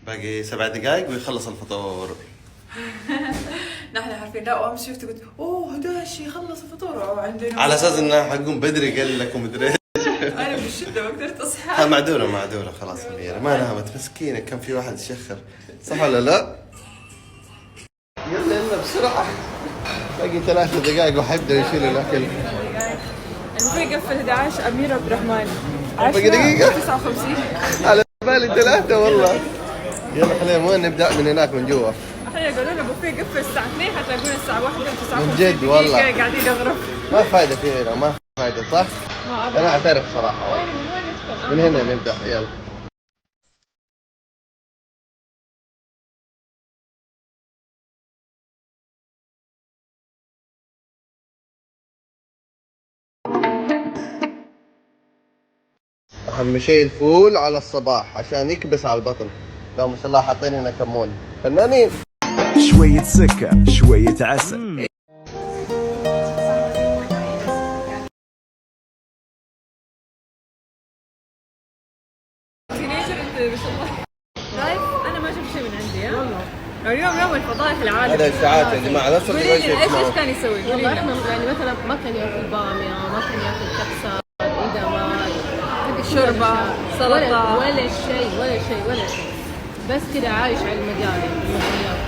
باقي 7 دقائق ويخلص الفطور. نحن عارفين. لا وامس شفت قلت اوه 11 يخلص الفطور عندنا على اساس انه حقوم بدري قال لك ومدري. انا بالشده ما قدرت اصحى. معذوره خلاص مغيرة ما نامت مسكينه. كان في واحد يشخر صح ولا لا؟ يلا بسرعه باقي 3 دقائق وحيبدا يشيل الاكل. البوفيه قفل 11. امير عبد الرحمن باقي دقيقه 59 على بالي 3 والله. يلا خلينا وين نبدا من هناك من جوا. احنا قالوا لنا البوفيه قفل الساعه 2 حتلاقونا الساعه 1 و59 من جد والله. قاعدين نغرف. ما فايده فيه هنا ما فايده صح؟ انا اعترف صراحه. من هنا نبدا يلا. اهم شيء الفول على الصباح عشان يكبس على البطن. لو ما شاء الله حاطين لنا كمون فنانين. شوية سكر شوية عسل. تينيجر انت ما شاء الله. شايف انا ما شفت شيء من عندي. ها اليوم يوم الفضائح العالم. هذا اشاعات يا جماعه لا تصدقوا قولي شيء لي ايش تسمعوه. كان يسوي؟ قولي والله لي. احنا يعني مثلا ما كان ياكل باميه، ما كان ياكل كبسه، ادمات، شوربه، سلطه، ولا شيء بس كده عايش على المقالي المقليات.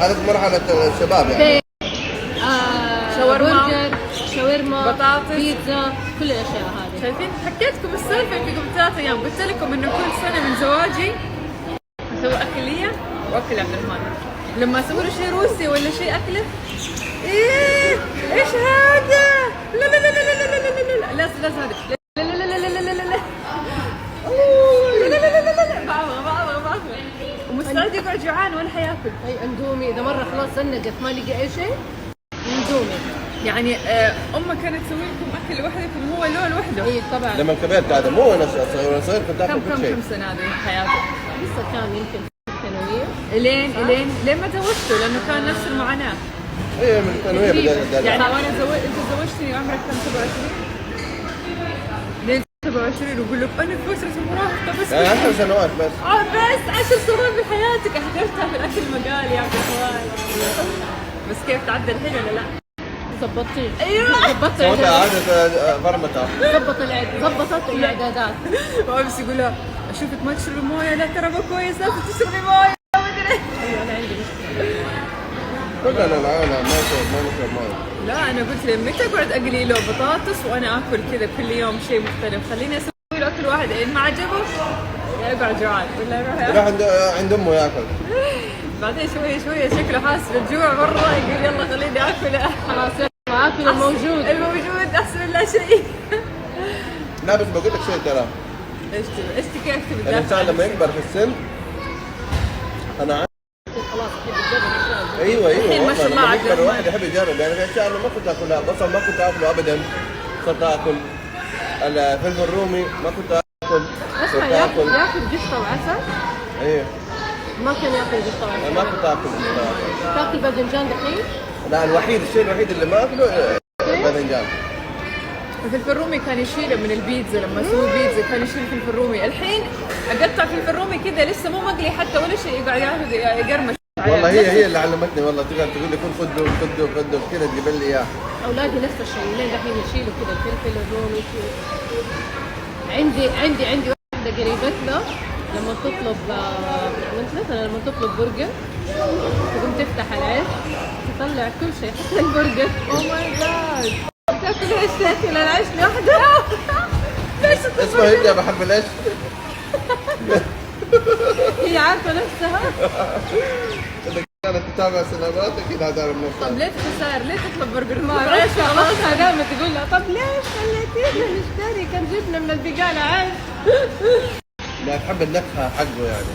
هذا في مرحله الشباب يعني. شاورما، شاورما، بطاطس، بيتزا، كل الاشياء هذه. شايفين؟ حكيتكم السالفه في قبل 3 ايام. قلت لكم انه كل سنه من زواجي اسوي اكل لي واكل عبد الرحمن. لما اسوي له شيء روسي ولا شيء اكله ايه ايش هذا؟ لا لا لا لا لا لا لا لا لا لا هذا لا لا لا لا لا لا لا لا لا لا لا لا لا بعض ومستعد يقعد جوعان ولا حياكل. اي اندومي اذا مره خلاص زنقت ما لقى اي شيء اندومي. يعني امك كانت تسوي لكم اكل لوحدكم هو له لوحده. اي طبعا. لما كبرت هذا مو انا صغير كنت اكل كل شيء. كم سنه هذه من حياته؟ لسه كان يمكن في الثانويه. لين ما تزوجته لانه كان نفس المعاناه. ايه من الثانويه بدأت يعني وانا انت زوجتني وعمرك كم 27؟ لين 27 ويقول لك انا في فتره المراهقه بس. يعني 10 سنوات بس. بس 10 سنوات من حياتك احضرتها في الاكل المقالي يا عبد الرحمن. بس كيف تعدى الحين ولا لا؟ ظبطتي. ايوه ظبطت صوتها الاعدادات. عادة فرمتها. ظبطت الاعدادات. وامس يقول لها اشوفك ما تشربي مويه. لا ترى مو كويس لا تشربي مويه ما ادري. ايوه انا عندي مشكله. كلنا العالم ما نشرب مويه. لا انا قلت له متى اقعد اقلي له بطاطس وانا اكل كذا كل يوم شيء مختلف. خليني اسوي له اكل واحد ان ما عجبه يقعد جوعان ولا يروح يروح عند امه ياكل. بعدين شويه شكله حاسس بالجوع مره يقول يلا خليني اكل. خلاص اكل الموجود احسن من لا شيء. لا بس بقول لك شيء ترى. ايش كيف تبي الانسان لما يكبر في السن انا خلاص تحب تجرب اشياء. ايوه الحين ما شاء الله لما عاد يكبر ما- الواحد يحب يجرب. يعني في اشياء انا ما كنت اكلها. بصل ما كنت اكله ابدا صرت اكل. الفلفل الرومي ما كنت اكل اسمع صرت اكل. ياكل قشطه وعسل. ايه ما كان ياكل قشطه أنا ما وعسل. كنت اكل. تاكل باذنجان دحين؟ لا الشيء الوحيد اللي ما اكله باذنجان. الفلفل الرومي كان يشيله من البيتزا. لما اسوي بيتزا كان يشيل الفلفل الرومي. الحين اقطع فلفل رومي كذا لسه مو مقلي حتى ولا شيء يقعد ياخذ يقرمش. والله هي اللي علمتني والله. تقدر تقول لي كل خده كذا تجيب لي اياه. اولادي نفس الشيء لين دحين يشيلوا كذا الفلفل الرومي. عندي واحده قريبتنا لما تطلب مثلا لما تطلب برجر تقوم تفتح العيش تطلع كل شيء حتى البرجر. اوه ماي جاد تاكل ايش؟ تاكل العيش لوحده؟ ليش اسمها هي بحب الايش. هي عارفه نفسها. اذا كانت تتابع سنواتك كذا تعرف طب نفسها. ليه خسائر؟ ليه تطلب برجر ما ما بعرفش خلاص دائما تقول لها طب ليش خليتينا نشتري كان جبنا من البقالة عيش. لا تحب النكهه حقه يعني.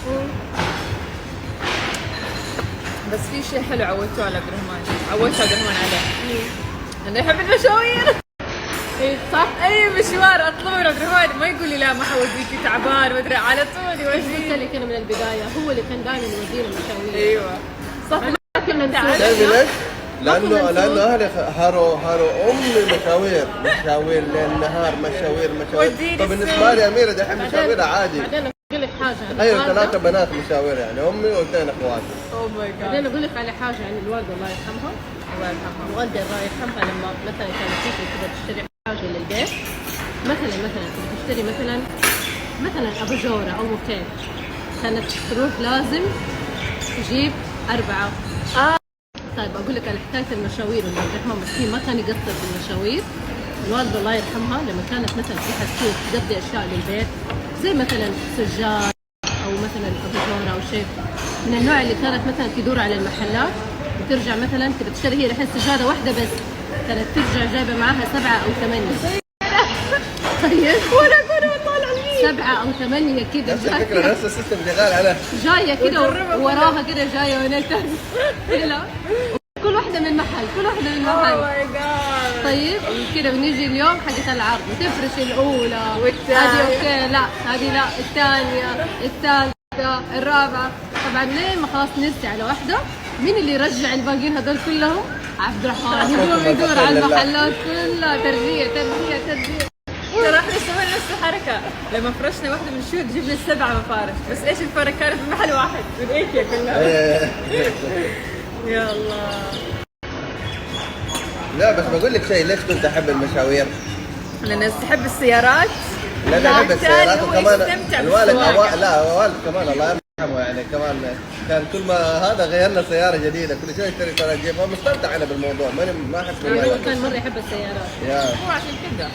بس في شيء حلو عودتوه على عبد الرحمن. عودت عبد الرحمن عليه انه يحب المشاوير. اي صح. اي مشوار اطلبه من عبد الرحمن ما يقول لي لا ما حوديكي تعبان ما ادري على طول قلت يوديني. لك انا من البدايه هو اللي كان دائما يودينا مشاوير. ايوه صح. كنا نسوي. تعرفي ليش؟ كنا نسوق. لانه اهلي هاروا مشاوير ليل نهار مشاوير. وديني طب بالنسبه لي اميره دحين مشاويرها عادي. بعدين اقول لك حاجه عن ايوه الوالدة. 3 بنات مشاوير يعني، امي واثنين اخوات. اوه ماي بعدين جاد. اقول لك على حاجه عن الوالده الله يرحمها. الله يرحمها. الوالده الله يرحمها لما مثلا كانت تيجي كذا تشتري حاجه للبيت، مثلا تبي تشتري مثلا اباجوره او موكيت، كانت تروح لازم تجيب 4. طيب اقول لك على حكايه المشاوير، اللي عبد الرحمن مسكين ما كان يقصر في المشاوير. الوالده الله يرحمها لما كانت مثلا تروح السوق تقضي اشياء للبيت زي مثلا سجاد او مثلا اباجوره او شيء من النوع اللي كانت مثلا تدور على المحلات وترجع مثلا تبي تشتري هي الحين سجاده واحده بس، كانت ترجع جايبه معاها 7 أو 8. طيب ولا اقول والله العظيم 7 أو 8 كذا نفس الفكره، نفس السيستم شغال على جايه كده وراها كده جايه وناس لا كل واحده من محل اوه ماي جاد. طيب كده بنيجي اليوم حقت العرض وتفرش الاولى والثانية. هذه اوكي، لا هذه لا، الثانيه، الثالثه، الرابعه. طبعا لين ما خلاص نرسي على واحده، مين اللي يرجع الباقيين هذول كلهم؟ عبد الرحمن يدور على المحلات كلها ترجيع. ترى احنا سوينا نفس الحركه لما فرشنا واحده من الشوت جبنا 7 مفارش، بس ايش الفرق؟ كانت في محل واحد من ايكيا كلها. يا الله. لا بس بقول لك شيء، ليش كنت احب المشاوير؟ لان تحب السيارات. لا انا احب بالتالي السيارات، هو وكمان يستمتع الوالد بالسواقة. لا الوالد كمان الله يرحمه يعني، كمان كان كل ما هذا غيرنا سياره جديده، كل شوي يشتري سياره جديده، فمستمتع انا بالموضوع، ما احس هو كان مره يحب السيارات. يا هو عشان كذا